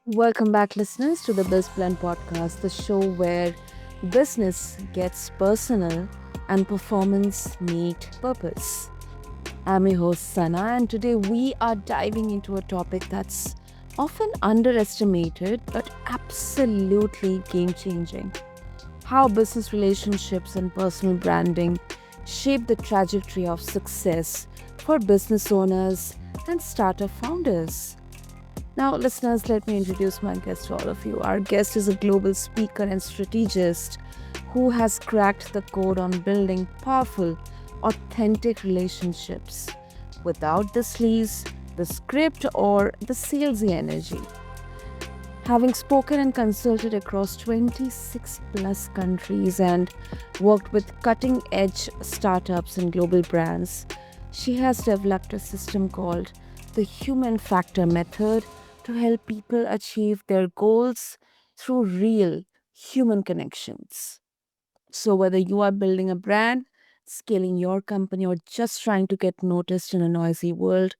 Welcome back, listeners, to the BizBlend podcast, the show where business gets personal and performance meet purpose. I'm your host, Sana, and today we are diving into a topic that's often underestimated but absolutely game changing: how business relationships and personal branding shape the trajectory of success for business owners and startup founders. Now, listeners, let me introduce my guest to all of you. Our guest is a global speaker and strategist who has cracked the code on building powerful, authentic relationships without the sleaze, the script, or the salesy energy. Having spoken and consulted across 26 plus countries and worked with cutting edge startups and global brands, she has developed a system called the Human Factor Method to help people achieve their goals through real human connections. So, whether you are building a brand, scaling your company, or just trying to get noticed in a noisy world,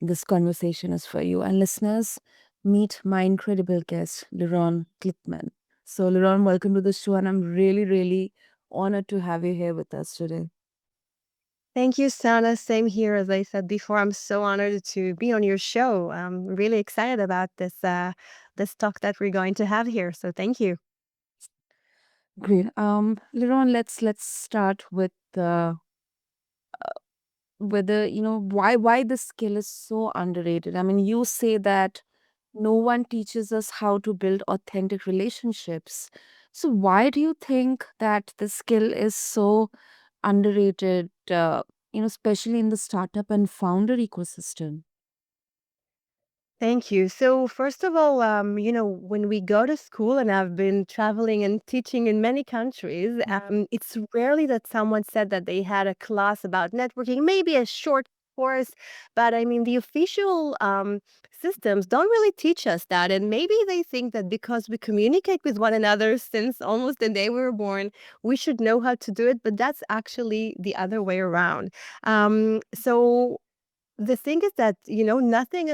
this conversation is for you. And listeners, meet my incredible guest, Lirone Glikman. So, Lirone, welcome to the show, and I'm really honored to have you here with us today. Thank you, Sana. Same here. As I said before, I'm so honored to be on your show. I'm really excited about this talk that we're going to have here. So thank you. Great. Lirone, let's start with whether why this skill is so underrated. I mean, you say that no one teaches us how to build authentic relationships. So why do you think that this skill is so underrated, especially in the startup and founder ecosystem? Thank you. So, first of all, when we go to school, and I've been traveling and teaching in many countries, it's rarely that someone said that they had a class about networking, maybe a short course, but I mean, the official systems don't really teach us that. And maybe they think that because we communicate with one another since almost the day we were born, we should know how to do it. But that's actually the other way around. So, the thing is that, nothing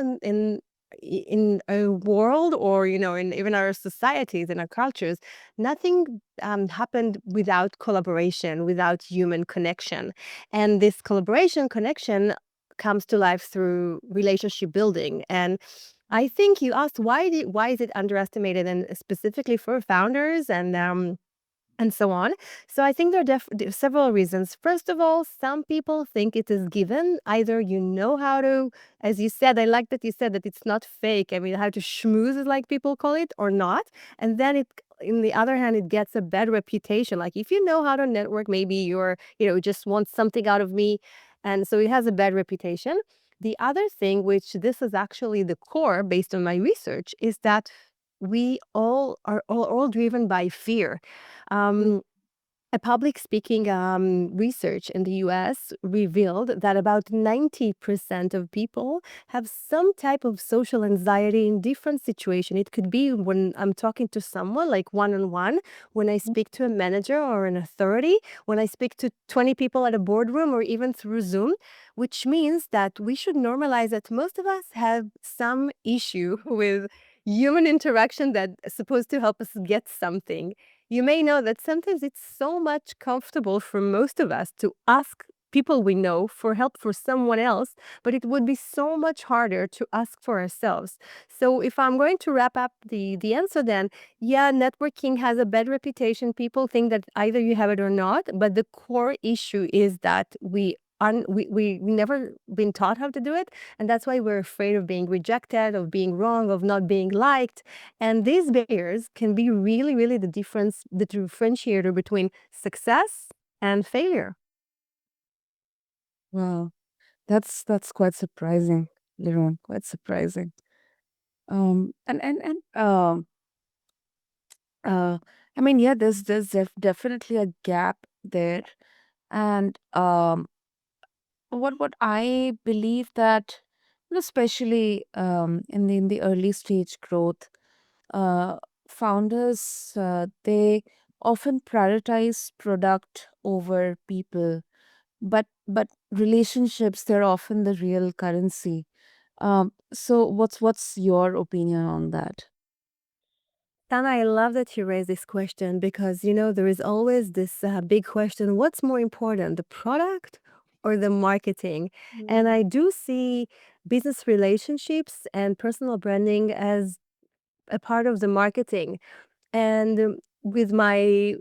in a world, or, in even our societies and our cultures, nothing happened without collaboration, without human connection. And this collaboration connection comes to life through relationship building. And I think you asked why is it underestimated, and specifically for founders and so on. So I think there are several reasons. First of all, some people think it is given. Either you know how to, as you said, I like that you said that it's not fake. I mean, how to schmooze, like people call it, or not. And then in the other hand, it gets a bad reputation. Like if you know how to network, maybe just want something out of me. And so it has a bad reputation. The other thing, which this is actually the core based on my research, is that we all are all driven by fear. um, a public speaking research in the US revealed that about 90% of people have some type of social anxiety in different situations. It could be when I'm talking to someone, like one on one, when I speak to a manager or an authority, when I speak to 20 people at a boardroom, or even through Zoom, which means that we should normalize that most of us have some issue with human interaction that's supposed to help us get something. You may know that sometimes it's so much comfortable for most of us to ask people we know for help for someone else, but it would be so much harder to ask for ourselves. So if I'm going to wrap up the answer, then yeah, networking has a bad reputation. People think that either you have it or not, but the core issue is that we never been taught how to do it, and that's why we're afraid of being rejected, of being wrong, of not being liked. And these barriers can be really the differentiator between success and failure. Wow, that's quite surprising, Liron. Quite surprising. And uh, I mean, yeah, there's definitely a gap there, and what I believe that, especially in the early stage growth, uh, founders they often prioritize product over people, but relationships, they're often the real currency. So what's your opinion on that? Tana, I love that you raised this question because, there is always this big question, what's more important, the product or the marketing? And Mm. I do see business relationships and personal branding as a part of the marketing. And with my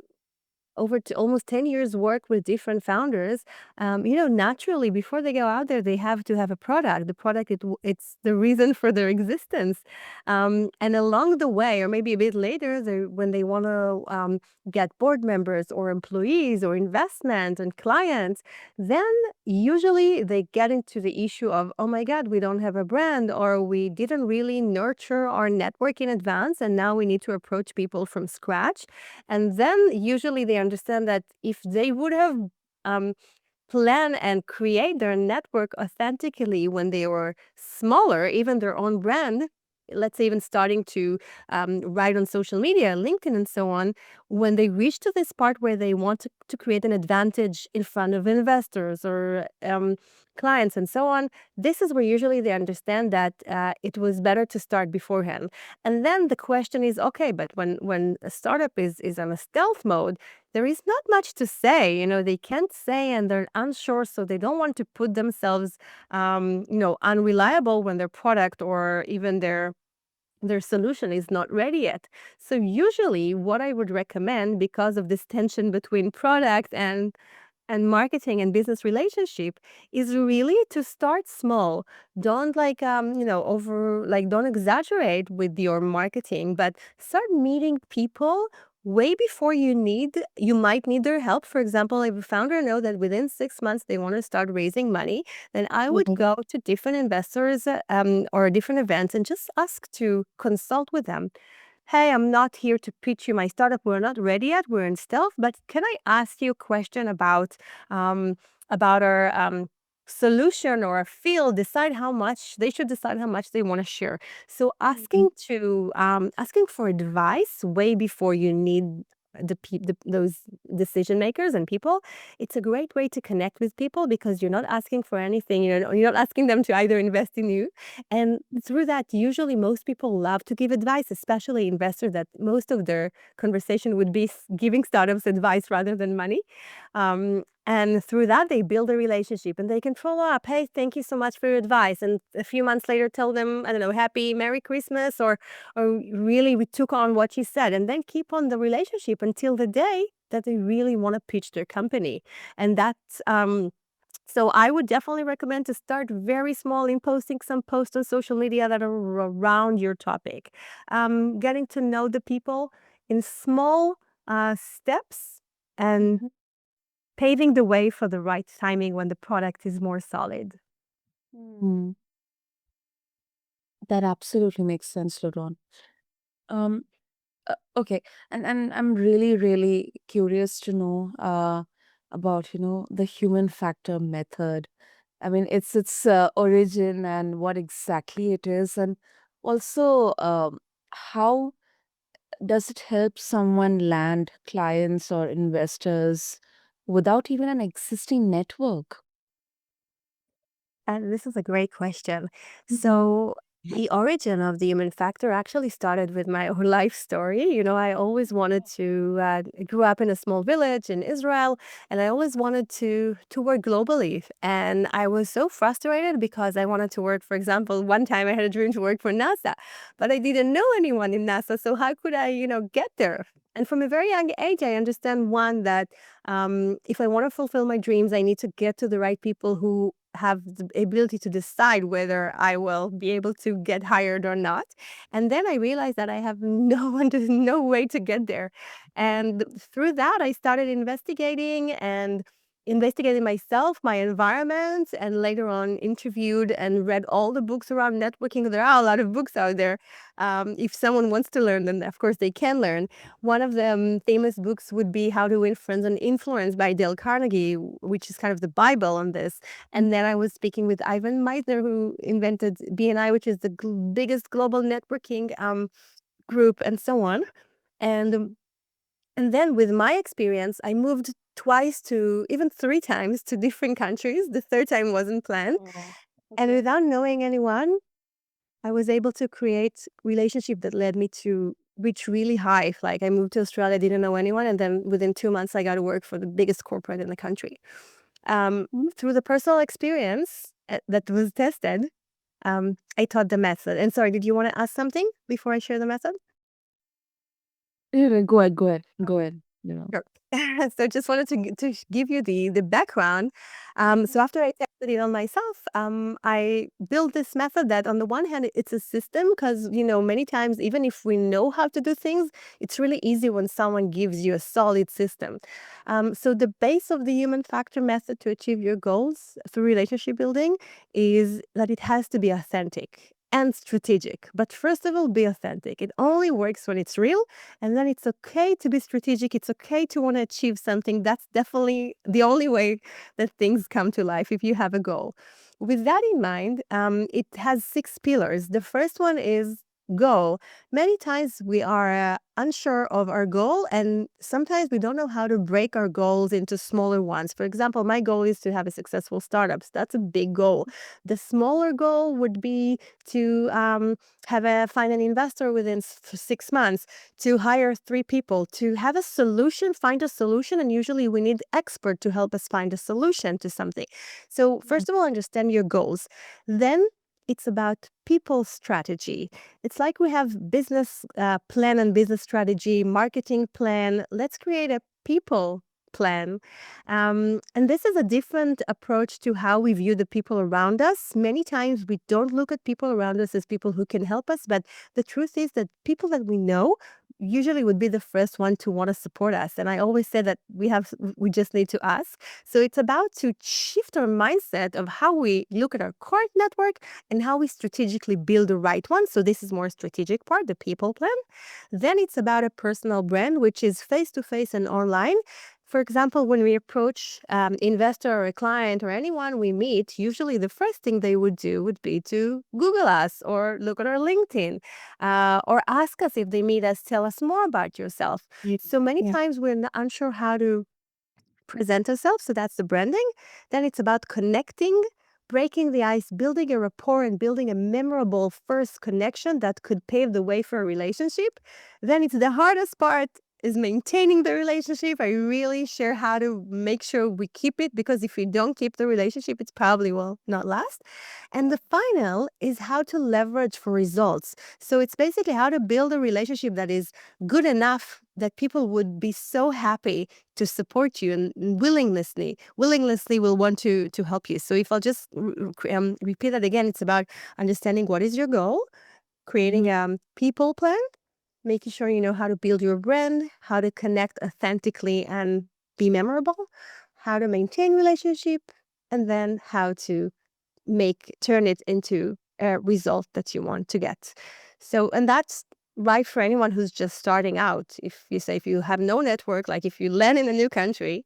over to almost 10 years work with different founders, naturally before they go out there they have to have a product. The product, it's the reason for their existence, and along the way or maybe a bit later when they want to get board members or employees or investment and clients, then usually they get into the issue of, oh my god, we don't have a brand, or we didn't really nurture our network in advance and now we need to approach people from scratch. And then usually they understand that if they would have um, plan and create their network authentically when they were smaller, even their own brand, let's say even starting to write on social media, LinkedIn, and so on, when they reach to this part where they want to create an advantage in front of investors or clients and so on, this is where usually they understand that it was better to start beforehand. And then the question is, okay, but when a startup is on a stealth mode, there is not much to say. They can't say and they're unsure, so they don't want to put themselves, unreliable when their product or even their solution is not ready yet. So usually what I would recommend, because of this tension between product and marketing and business relationship, is really to start small. Don't don't exaggerate with your marketing, but start meeting people way before you might need their help. For example, if a founder know that within 6 months they want to start raising money, then I would Mhm. go to different investors or different events and just ask to consult with them. Hey, I'm not here to pitch you my startup. We're not ready yet. We're in stealth, but can I ask you a question um, about our solution or a field? Decide how much they should decide how much they want to share. So Mhm. asking for advice way before you need those decision makers and people, it's a great way to connect with people because you're not asking for anything. You're not asking them to either invest in you, and through that, usually most people love to give advice, especially investors that most of their conversation would be giving startups advice rather than money. And through that, they build a relationship and they can follow up. Hey, thank you so much for your advice. And a few months later, tell them, I don't know, happy Merry Christmas, or really, we took on what you said. And then keep on the relationship until the day that they really want to pitch their company. And that's, so I would definitely recommend to start very small in posting some posts on social media that are around your topic. Getting to know the people in small steps and Mhm. paving the way for the right timing when the product is more solid. Mm. That absolutely makes sense, Lirone. Um, okay, and I'm really really curious to know about the human factor method. I mean, its origin and what exactly it is, and also how does it help someone land clients or investors without even an existing network? And this is a great question. Mhm. So, the origin of the human factor actually started with my own life story. I always wanted to. I grew up in a small village in Israel, and I always wanted to work globally. And I was so frustrated because I wanted to work. For example, one time I had a dream to work for NASA, but I didn't know anyone in NASA. So how could I, get there? And from a very young age, I understand one that if I want to fulfill my dreams, I need to get to the right people who have the ability to decide whether I will be able to get hired or not. And then I realized that I have no one, there's no way to get there. And through that, I started investigating myself, my environment, and later on interviewed and read all the books around networking. There are a lot of books out there. If someone wants to learn, then of course they can learn. One of the famous books would be How to Win Friends and Influence by Dale Carnegie, which is kind of the Bible on this. And then I was speaking with Ivan Meisner, who invented BNI, which is the biggest global networking group, and so on. And then with my experience, I moved twice to even three times to different countries. The third time wasn't planned. Oh, And okay. without knowing anyone, I was able to create relationship that led me to reach really high. Like I moved to Australia, didn't know anyone, and then within 2 months, I got to work for the biggest corporate in the country. Through the personal experience that was tested, I taught the method. And sorry, did you want to ask something before I share the method? Yeah, go ahead. You know. Sure. So just wanted to give you the background. So after I tested it on myself, I built this method that on the one hand, it's a system because, many times, even if we know how to do things, it's really easy when someone gives you a solid system. So the base of the human factor method to achieve your goals through relationship building is that it has to be authentic and strategic. But first of all, be authentic. It only works when it's real, and then it's okay to be strategic. It's okay to want to achieve something. That's definitely the only way that things come to life if you have a goal. With that in mind, it has 6 pillars. The first one is goal. Many times we are unsure of our goal, and sometimes we don't know how to break our goals into smaller ones. For example, my goal is to have a successful startup. So that's a big goal. The smaller goal would be to find an investor within 6 months, to hire 3 people, to have a solution, find a solution. And usually we need expert to help us find a solution to something. So first of all, understand your goals. Then it's about people strategy. It's like we have business plan and business strategy, marketing plan. Let's create a people plan. And this is a different approach to how we view the people around us. Many times we don't look at people around us as people who can help us, but the truth is that people that we know usually would be the first one to want to support us. And I always say that we just need to ask. So it's about to shift our mindset of how we look at our current network and how we strategically build the right one. So this is more strategic part, the people plan. Then it's about a personal brand, which is face to face and online. For example, when we approach investor or a client or anyone we meet, usually the first thing they would do would be to Google us or look at our LinkedIn, or ask us if they meet us, tell us more about yourself. So many Yeah. times we're unsure how to present ourselves. So that's the branding. Then it's about connecting, breaking the ice, building a rapport, and building a memorable first connection that could pave the way for a relationship. Then it's the hardest part is maintaining the relationship. I really share how to make sure we keep it, because if we don't keep the relationship, it probably will not last. And the final is how to leverage for results. So it's basically how to build a relationship that is good enough that people would be so happy to support you and willingnessly will want to help you. So if I'll just repeat that again, it's about understanding what is your goal, creating a people plan, making sure you know how to build your brand, how to connect authentically and be memorable, how to maintain relationship, and then how to turn it into a result that you want to get. So, and that's right for anyone who's just starting out. If you have no network, like if you land in a new country,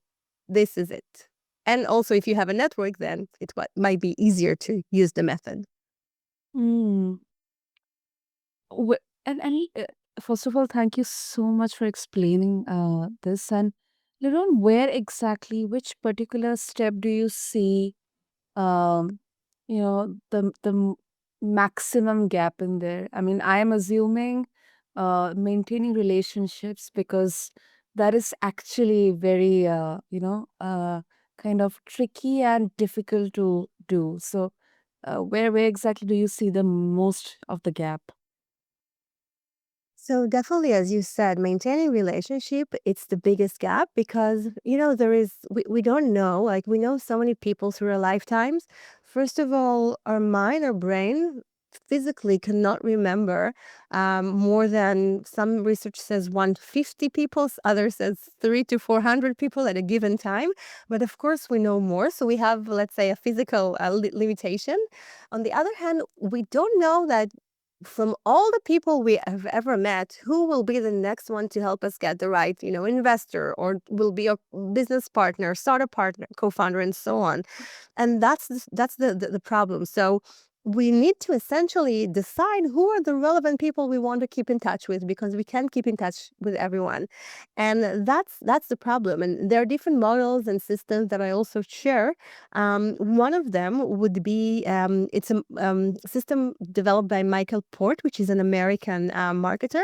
this is it. And also, if you have a network, then might be easier to use the method. Mm. And first of all, thank you so much for explaining this. And Liron, which particular step do you see, um, the maximum gap in there? I mean, I am assuming maintaining relationships, because that is actually very, kind of tricky and difficult to do. So, where exactly do you see the most of the gap? So definitely, as you said, maintaining relationship, it's the biggest gap because, we don't know, like we know so many people through our lifetimes. First of all, our mind, our brain physically cannot remember more than, some research says 150 people, others says 300 to 400 people at a given time. But of course, we know more. So we have, let's say, a physical limitation. On the other hand, we don't know that from all the people we have ever met, who will be the next one to help us get the right, investor, or will be a business partner, startup partner, co-founder, and so on. And that's the problem. So we need to essentially decide who are the relevant people we want to keep in touch with, because we can't keep in touch with everyone. And that's the problem. And there are different models and systems that I also share. One of them would be it's a system developed by Michael Port, which is an American marketer,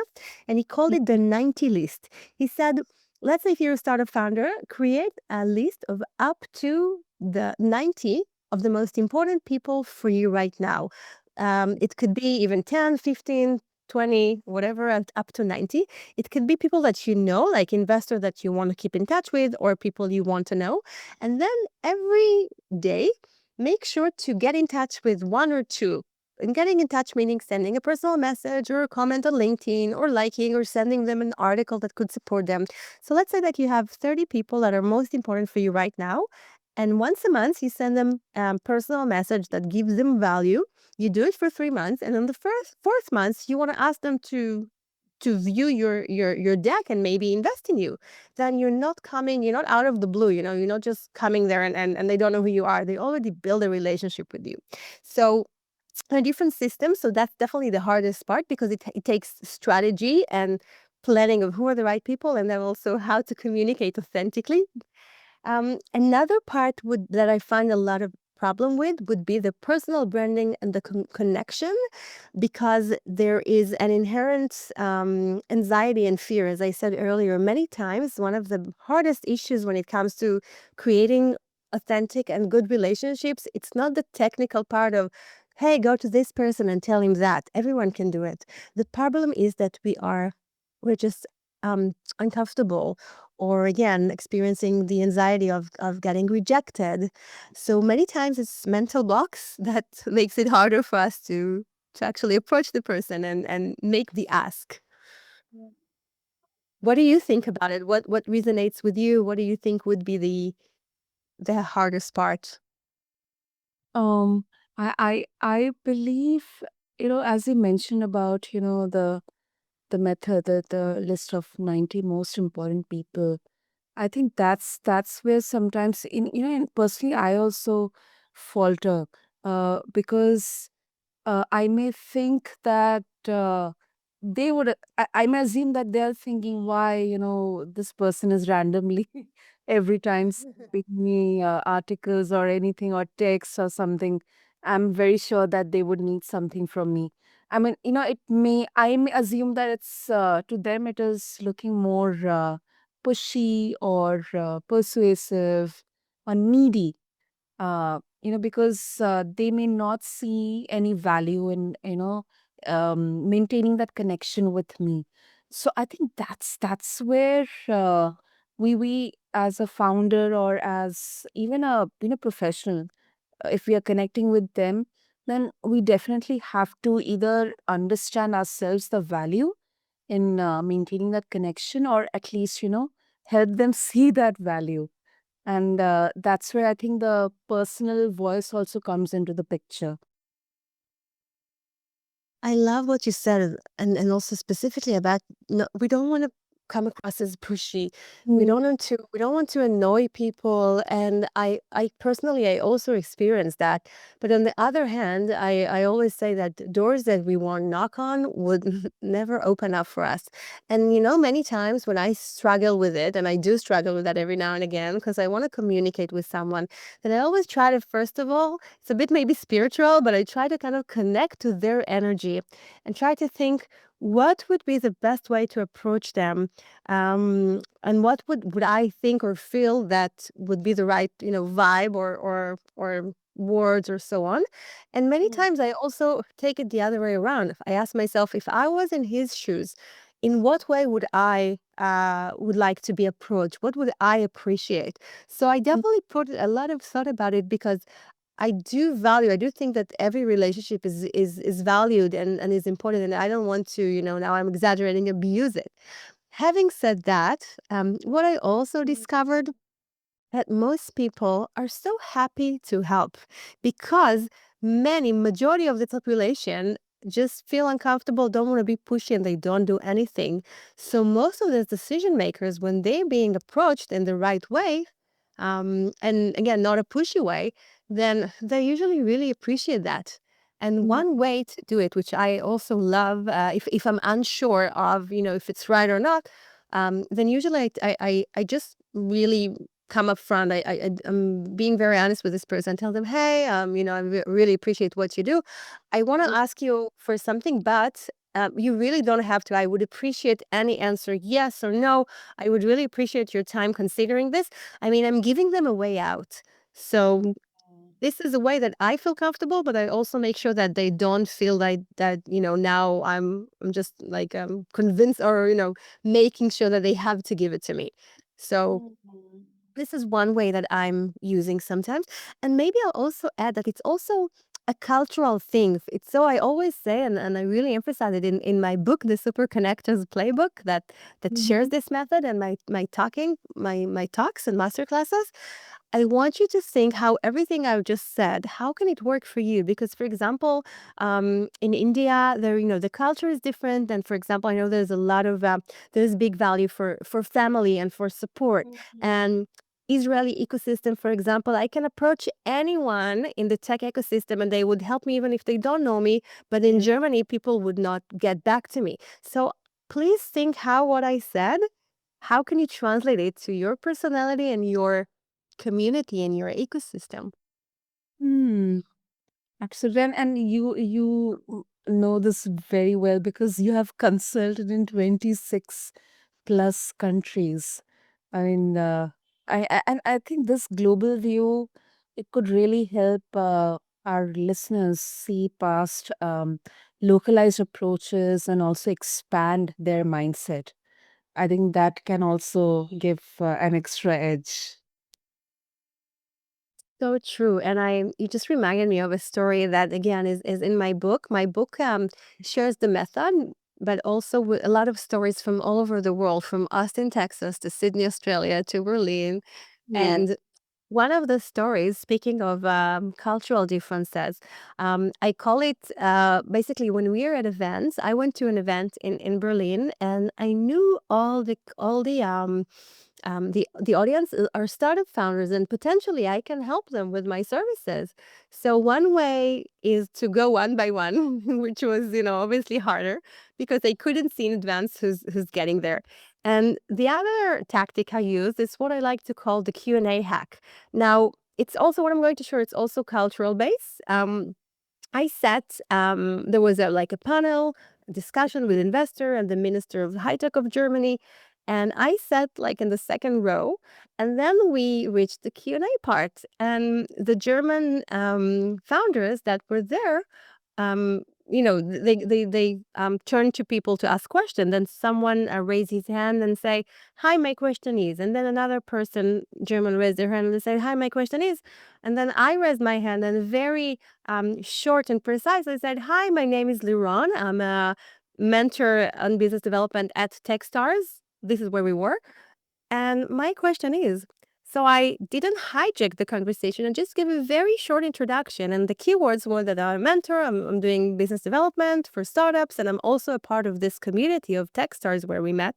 and he called it the 90 list. He said, let's say if you're a startup founder, create a list of up to the 90 of the most important people for you right now. It could be even 10, 15, 20, whatever, and up to 90. It could be people that you know, like investors that you want to keep in touch with, or people you want to know. And then every day, make sure to get in touch with one or two. And getting in touch meaning sending a personal message or a comment on LinkedIn, or liking or sending them an article that could support them. So let's say that you have 30 people that are most important for you right now. And once a month, you send them a personal message that gives them value. You do it for 3 months. And on the fourth month, you want to ask them to view your deck and maybe invest in you. Then you're not out of the blue, you're not just coming there and they don't know who you are. They already build a relationship with you. So a different system. So that's definitely the hardest part, because it takes strategy and planning of who are the right people, and then also how to communicate authentically. Another part that I find a lot of problem with would be the personal branding and the connection, because there is an inherent anxiety and fear. As I said earlier, many times one of the hardest issues when it comes to creating authentic and good relationships, it's not the technical part of, hey, go to this person and tell him that. Everyone can do it. The problem is that we're just uncomfortable, or again experiencing the anxiety of getting rejected. So many times it's mental blocks that makes it harder for us to actually approach the person and make the ask. What do you think about it? What resonates with you? What do you think would be the hardest part? Um, I believe, as you mentioned about, the method, the list of 90 most important people. I think that's where sometimes and personally I also falter, because I may think that I may assume that they're thinking why, this person is randomly every time sending me articles or anything or text or something. I'm very sure that they would need something from me. I mean, I may assume that it's to them, it is looking more pushy or persuasive or needy, because they may not see any value in, maintaining that connection with me. So I think that's where we as a founder or as even a professional, if we are connecting with them, then we definitely have to either understand ourselves the value in maintaining that connection, or at least help them see that value. And that's where I think the personal voice also comes into the picture. I love what you said, and also specifically about, no, we don't want to come across as pushy. Mm. We don't want to annoy people, and I personally I also experienced that. But on the other hand, I always say that doors that we won't knock on would never open up for us. And many times when I struggle with it, and I do struggle with that every now and again, because I want to communicate with someone, then I always try to, first of all, it's a bit maybe spiritual, but I try to kind of connect to their energy and try to think what would be the best way to approach them, and what would I think or feel that would be the right vibe, or words, or so on. And many times I also take it the other way around. I ask myself, if I was in his shoes, in what way would I would like to be approached? What would I appreciate? So I definitely put a lot of thought about it, because I do think that every relationship is valued and is important, and I don't want to, now I'm exaggerating, abuse it. Having said that, what I also discovered, that most people are so happy to help, because majority of the population just feel uncomfortable, don't want to be pushy, and they don't do anything. So most of the decision makers, when they're being approached in the right way, and again, not a pushy way, then they usually really appreciate that. And one way to do it, which I also love, if I'm unsure of, if it's right or not, then usually I just really come up front. I'm being very honest with this person, tell them, hey, I really appreciate what you do. I want to ask you for something, but you really don't have to. I would appreciate any answer, yes or no. I would really appreciate your time considering this. I mean, I'm giving them a way out. So this is a way that I feel comfortable, but I also make sure that they don't feel like that, now I'm just like convinced or, making sure that they have to give it to me. So this is one way that I'm using sometimes. And maybe I'll also add that it's also a cultural thing. It's so I always say, and I really emphasize it in my book, the Super Connectors Playbook, that shares this method and my talks and master classes. I want you to think how everything I've just said, how can it work for you? Because, for example, in India, there, the culture is different. And for example, I know there's a lot of there's big value for family and for support. And Israeli ecosystem, for example, I can approach anyone in the tech ecosystem and they would help me even if they don't know me. But in Germany, people would not get back to me. So please think how what I said, how can you translate it to your personality and your community and your ecosystem? Hmm. Absolutely. And you know this very well because you have consulted in 26 plus countries. I mean, and I think this global view, it could really help our listeners see past localized approaches and also expand their mindset. I think that can also give an extra edge. So true. And you just reminded me of a story that again is in my book. My book shares the method, but also with a lot of stories from all over the world, from Austin, Texas to Sydney, Australia to Berlin. And one of the stories, speaking of cultural differences, I call it basically when we are at events. I went to an event in Berlin, and I knew the audience are startup founders, and potentially I can help them with my services. So one way is to go one by one, which was obviously harder because I couldn't see in advance who's getting there. And the other tactic I use is what I like to call the Q&A hack. Now, it's also what I'm going to share. It's also cultural based. I sat, there was like a panel discussion with investor and the Minister of High Tech of Germany. And I sat like in the second row. And then we reached the Q&A part. And the German founders that were there, they turn to people to ask questions. Then someone raise his hand and say, "Hi, my question is." And then another person, German, raised their hand and say, "Hi, my question is." And then I raised my hand and very short and precise, I said, "Hi, my name is Lirone. I'm a mentor on business development at Techstars." This is where we were. And my question is, so I didn't hijack the conversation and just give a very short introduction. And the keywords were that I'm a mentor, I'm doing business development for startups, and I'm also a part of this community of Techstars where we met.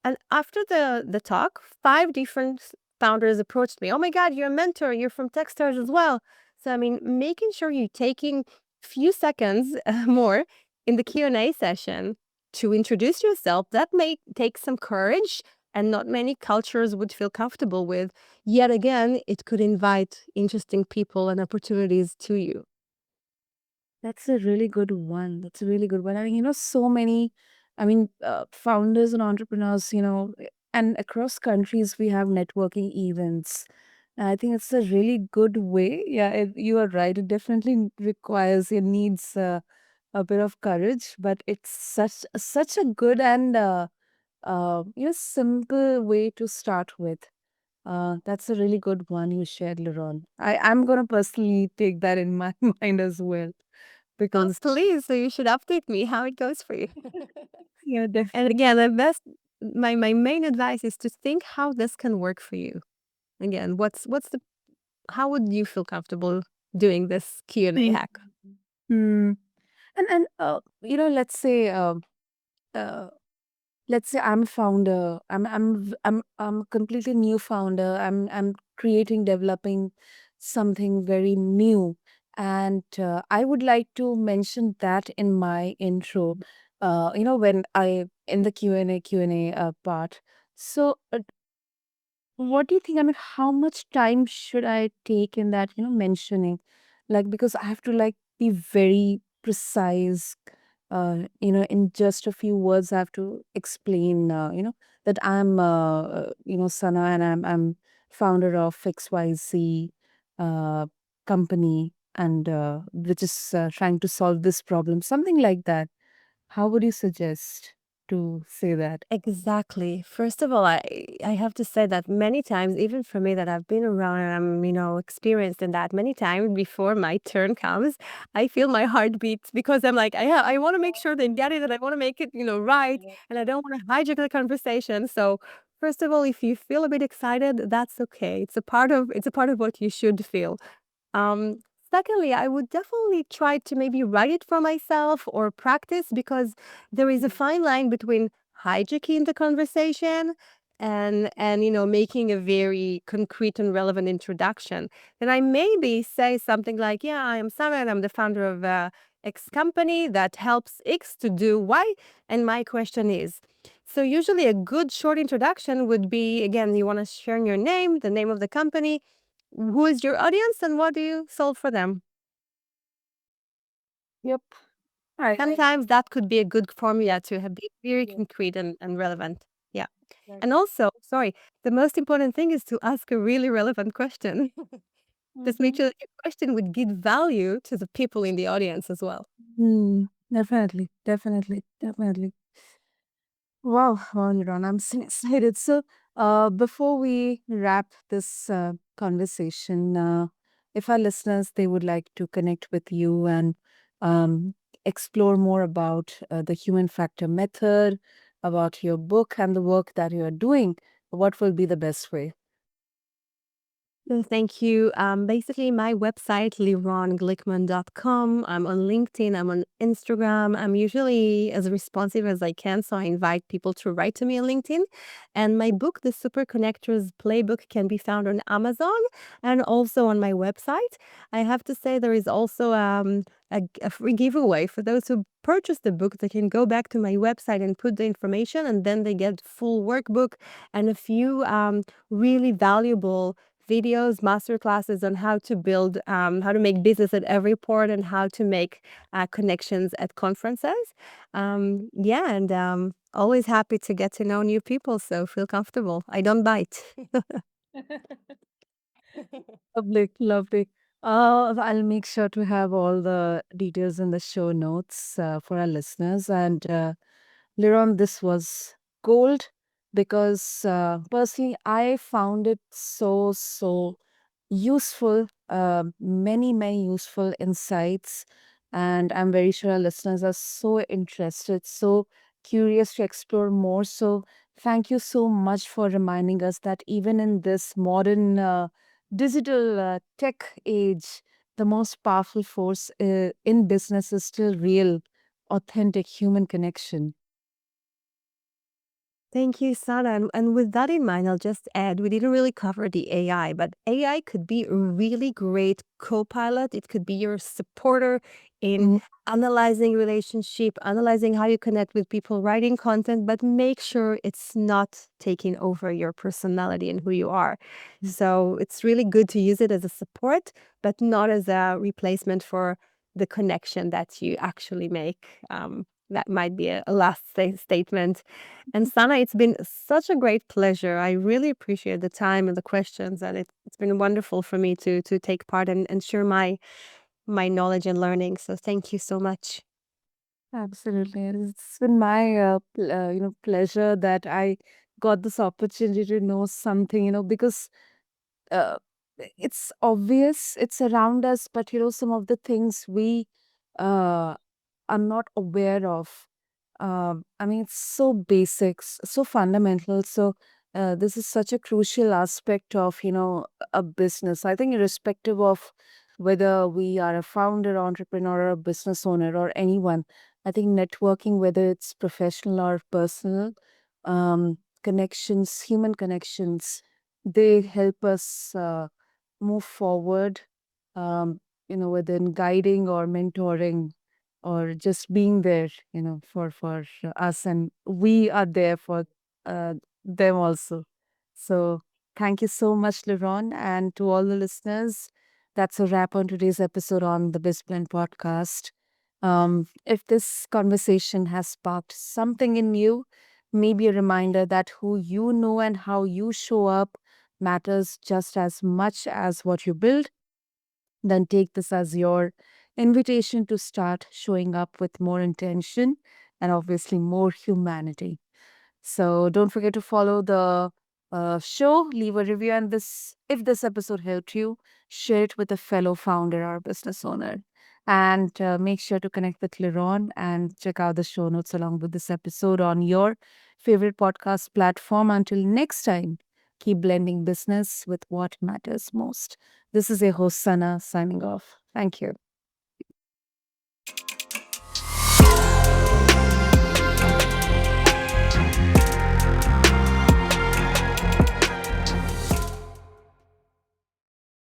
And after the talk, 5 different founders approached me. "Oh my God, you're a mentor. You're from Techstars as well." So, I mean, making sure you're taking few seconds more in the Q&A session to introduce yourself, that may take some courage and not many cultures would feel comfortable with. Yet again, it could invite interesting people and opportunities to you. That's a really good one. That's a really good one. I mean, so many, founders and entrepreneurs, and across countries, we have networking events. And I think it's a really good way. Yeah, you are right. It definitely requires, it needs a bit of courage, but it's such a good and simple way to start with. That's a really good one you shared, Liron. I'm gonna personally take that in my mind as well Oh, because please. So you should update me how it goes for you. yeah, And definitely. again, the best, my main advice is to think how this can work for you. Again, what's the how would you feel comfortable doing this Q&A hack? Hmm. And uh, let's say I'm a founder. I'm a completely new founder. I'm creating, developing something very new, And I would like to mention that in my intro, when I in the Q&A part. So, what do you think? I mean, how much time should I take in that, mentioning? Like, because I have to like be very precise, in just a few words, I have to explain, that I'm, Sana, and I'm founder of XYZ uh, company, and which is trying to solve this problem, something like that. How would you suggest to say that? Exactly. First of all, I have to say that many times, even for me that I've been around and I'm, experienced in that many times before my turn comes, I feel my heart beats because I'm like, I want to make sure they get it and I want to make it, right. And I don't want to hijack the conversation. So first of all, if you feel a bit excited, that's okay. It's a part of what you should feel. Um, Secondly, I would definitely try to maybe write it for myself or practice because there is a fine line between hijacking the conversation and making a very concrete and relevant introduction. And I maybe say something like, "Yeah, I am Sarah and I'm the founder of X company that helps X to do Y, and my question is." So usually a good short introduction would be, again, you want to share your name, the name of the company, who is your audience and what do you solve for them? Yep. I Sometimes that could be a good formula to have be very concrete and relevant. Yeah. And also, sorry, the most important thing is to ask a really relevant question. Just make sure that your question would give value to the people in the audience as well. Definitely, definitely, definitely. Wow, wow, Liron, I'm so excited. So, before we wrap this conversation, if our listeners they would like to connect with you and um, explore more about the human factor method, about your book and the work that you are doing, what will be the best way? Thank you. Basically, my website, lironeglikman.com. I'm on LinkedIn. I'm on Instagram. I'm usually as responsive as I can, so I invite people to write to me on LinkedIn. And my book, The Super Connectors Playbook, can be found on Amazon and also on my website. I have to say, there is also a free giveaway for those who purchase the book. They can go back to my website and put the information, and then they get full workbook and a few really valuable videos, master classes on how to build, how to make business at every port and how to make connections at conferences. Yeah, and always happy to get to know new people. So feel comfortable. I don't bite. Lovely, lovely. I'll make sure to have all the details in the show notes for our listeners. And Liron, this was gold because personally, I found it so useful, many, many useful insights. And I'm very sure our listeners are so interested, so curious to explore more. So, thank you so much for reminding us that even in this modern digital tech age, the most powerful force in business is still real, authentic human connection. Thank you, Sana. And with that in mind, I'll just add we didn't really cover the AI, but AI could be a really great co pilot. It could be your supporter in Mhm. analyzing relationship, analyzing how you connect with people, writing content, but make sure it's not taking over your personality and who you are. So it's really good to use it as a support, but not as a replacement for the connection that you actually make. That might be a last statement. And Sana, it's been such a great pleasure. I really appreciate the time and the questions, and it's been wonderful for me to take part and share my knowledge and learning. So thank you so much. Absolutely. It's been my pleasure that I got this opportunity to know something, because uh, it's obvious, it's around us, but some of the things we uh, are not aware of. I mean, it's so basics, so fundamental. So this is such a crucial aspect of a business. I think irrespective of whether we are a founder, entrepreneur, or a business owner, or anyone, I think networking, whether it's professional or personal, connections, human connections, they help us move forward. within guiding or mentoring or just being there, for us, and we are there for them also. So thank you so much, Liron, and to all the listeners. That's a wrap on today's episode on the BizBlend podcast. If this conversation has sparked something in you, maybe a reminder that who you know and how you show up matters just as much as what you build, then take this as your invitation to start showing up with more intention and obviously more humanity. So don't forget to follow the show, leave a review, and this if this episode helped you, share it with a fellow founder or business owner. And make sure to connect with Liron and check out the show notes along with this episode on your favorite podcast platform. Until next time, keep blending business with what matters most. This is your host, Sana, signing off. Thank you.